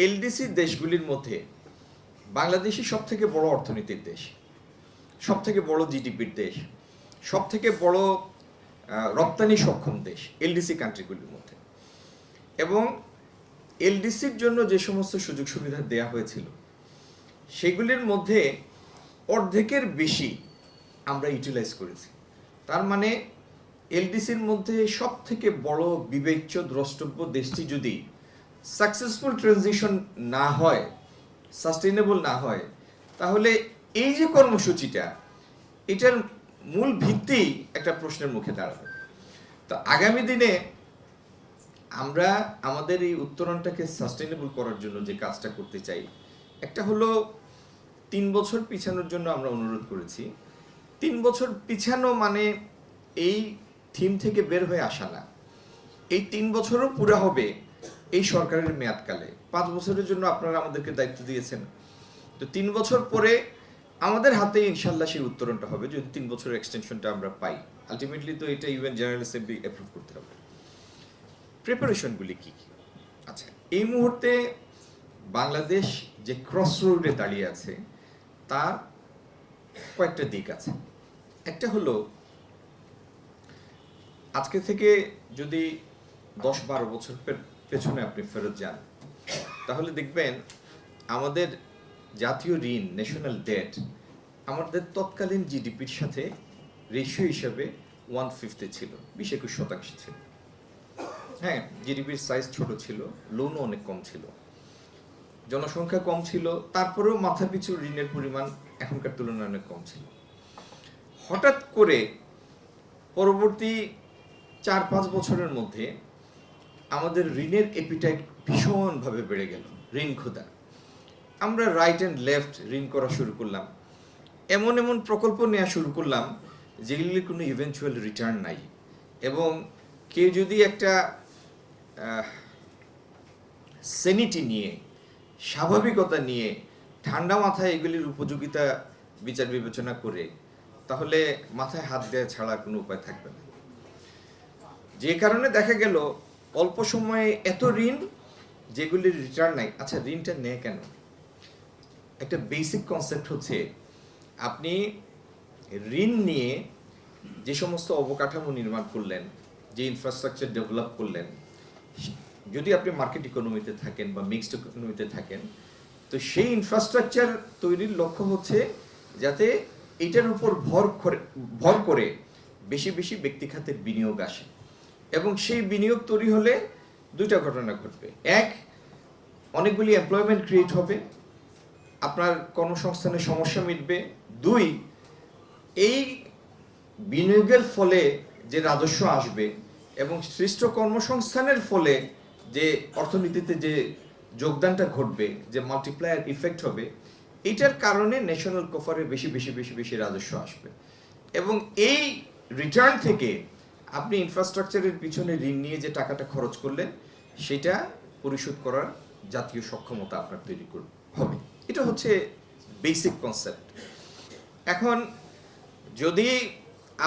LDC দেশগুলির মধ্যে বাংলাদেশই সব থেকে বড় অর্থনীতির দেশ, সব থেকে বড় জিডিপির দেশ, সব থেকে বড় রপ্তানি সক্ষম দেশ এলডিসি কান্ট্রিগুলির মধ্যে। এবং এলডিসির জন্য যে সমস্ত সুযোগ সুবিধা দেয়া হয়েছিল সেগুলির মধ্যে অর্ধেকের বেশি আমরা ইউটিলাইজ করেছি। তার মানে এলডিসির মধ্যে সব থেকে বড় বিবেচ্য দ্রষ্টব্য দেশটি যদি সাকসেসফুল ট্রানজিশন না হয়, সাস্টেইনেবল না হয়, তাহলে এই যে কর্মসূচিটা, এটার মূল ভিত্তি একটা প্রশ্নের মুখে দাঁড়াবে। তো আগামী দিনে আমরা আমাদের এই উত্তরণটাকে সাস্টেইনেবল করার জন্য যে কাজটা করতে চাই, একটা হলো 3 বছর পিছানোর জন্য আমরা অনুরোধ করেছি। 3 বছর পিছানো মানে এই থিম থেকে বের হয়ে আসা না। এই 3 বছরও পুরো হবে এই সরকারের মেয়াদকালে। 5 বছরের জন্য আপনারা আমাদেরকে দায়িত্ব দিয়েছেন। তো 3 বছর পরে আমাদের হাতে ইনশাল্লাহ সেই উত্তরণটা হবে, যদি 3 বছরের এক্সটেনশনটা আমরা পাই। আলটিমেটলি তো এটা ইউএন জেনারেল অ্যাসেম্বলি অ্যাপ্রুভ করতে হবে। প্রিপারেশনগুলি কী কী? আচ্ছা, এই মুহূর্তে বাংলাদেশ যে ক্রস রোডে দাঁড়িয়ে আছে তার কয়েকটা দিক আছে। একটা হলো, আজকে থেকে যদি 10-12 বছর পেছনে আপনি ফেরত যান, তাহলে দেখবেন আমাদের জাতীয় ঋণ, ন্যাশনাল ডেট, আমাদের তৎকালীন জিডিপির সাথে রেশিও হিসাবে 1/5 ছিল, 20-21% ছিল। হ্যাঁ, জিডিপির সাইজ ছোট ছিল, লোনও অনেক কম ছিল, জনসংখ্যা কম ছিল, তারপরেও মাথাপিছু ঋণের পরিমাণ এখনকার তুলনায় অনেক কম ছিল। হঠাৎ করে পরবর্তী 4-5 বছরের মধ্যে আমাদের ঋণের এপিটাইট ভীষণভাবে বেড়ে গেল, ঋণ ক্ষুধা। আমরা রাইট অ্যান্ড লেফট ঋণ করা শুরু করলাম, এমন এমন প্রকল্প নেওয়া শুরু করলাম যেগুলির কোনো ইভেনচুয়াল রিটার্ন নাই। এবং কেউ যদি একটা সেনিটি নিয়ে, স্বাভাবিকতা নিয়ে, ঠান্ডা মাথায় এগুলির উপযোগিতা বিচার বিবেচনা করে, তাহলে মাথায় হাত দেওয়া ছাড়া কোনো উপায় থাকবে না। যে কারণে দেখা গেল অল্প সময়ে এত ঋণ যেগুলির রিটার্ন নাই। আচ্ছা, ঋণটা নেয় কেন? একটা বেসিক কনসেপ্ট হচ্ছে, আপনি ঋণ নিয়ে যে সমস্ত অবকাঠামো নির্মাণ করলেন, যে ইনফ্রাস্ট্রাকচার ডেভেলপ করলেন, যদি আপনি মার্কেট ইকোনমিতে থাকেন বা মিক্সড ইকোনমিতে থাকেন, তো সেই ইনফ্রাস্ট্রাকচার তৈরির লক্ষ্য হচ্ছে যাতে এটার উপর ভর করে বেশি বেশি ব্যক্তি খাতের বিনিয়োগ আসে। এবং সেই বিনিয়োগ তৈরি হলে দুইটা ঘটনা ঘটবে। এক, অনেকগুলি এমপ্লয়মেন্ট ক্রিয়েট হবে, আপনার কর্মসংস্থানের সমস্যা মিটবে। 2, এই বিনিয়োগের ফলে যে রাজস্ব আসবে এবং সৃষ্ট কর্মসংস্থানের ফলে যে অর্থনীতিতে যে যোগদানটা ঘটবে, যে মাল্টিপ্লায়ার ইফেক্ট হবে, এটার কারণে ন্যাশনাল কফারে বেশি বেশি বেশি বেশি রাজস্ব আসবে। এবং এই রিটার্ন থেকে আপনি ইনফ্রাস্ট্রাকচারের পিছনে ঋণ নিয়ে যে টাকাটা খরচ করলেন, সেটা পরিশোধ করার জাতীয় সক্ষমতা আপনার তৈরি হবে। এটা হচ্ছে বেসিক কনসেপ্ট। এখন যদি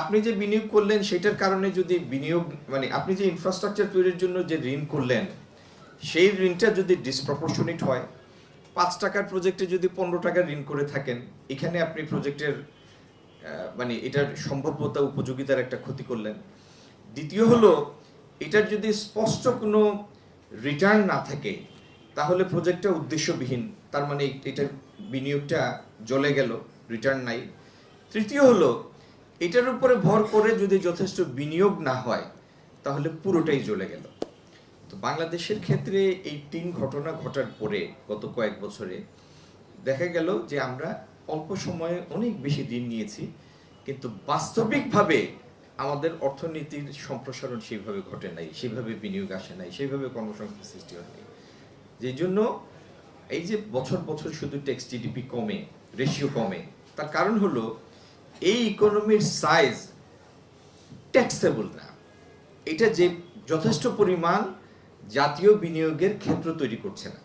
আপনি যে বিনিয়োগ করলেন সেটার কারণে যদি বিনিয়োগ, মানে আপনি যে ইনফ্রাস্ট্রাকচার তৈরির জন্য যে ঋণ করলেন, সেই ঋণটা যদি ডিসপ্রপোর্শনেট হয়, 5 টাকার প্রজেক্টে যদি 15 টাকার ঋণ করে থাকেন, এখানে আপনি প্রজেক্টের মানে এটার সম্ভাব্যতা, উপযোগিতার একটা ক্ষতি করলেন। দ্বিতীয় হলো, এটার যদি স্পষ্ট কোনো রিটার্ন না থাকে, তাহলে প্রজেক্টটা উদ্দেশ্যবিহীন, তার মানে এটার বিনিয়োগটা জ্বলে গেল, রিটার্ন নাই। তৃতীয় হলো, এটার উপরে ভর করে যদি যথেষ্ট বিনিয়োগ না হয়, তাহলে পুরোটাই জ্বলে গেল। তো বাংলাদেশের ক্ষেত্রে এই 3 ঘটনা ঘটার পরে গত কয়েক বছরে দেখা গেল যে আমরা অল্প সময়ে অনেক বেশি ঋণ নিয়েছি, কিন্তু বাস্তবিকভাবে আমাদের অর্থনীতির সম্প্রসারণ সেইভাবে ঘটে নাই, সেইভাবে বিনিয়োগ আসে নাই, সেইভাবে কর্মসংস্থান সৃষ্টি হয়নি। যেই জন্য এই যে বছর বছর শুধু ট্যাক্স জিডিপি কমে, রেশিও কমে, তার কারণ হলো এই ইকোনমির সাইজ ট্যাক্সেবল না। এটা যে যথেষ্ট পরিমাণ জাতীয় বিনিয়োগের ক্ষেত্র তৈরি করছে না।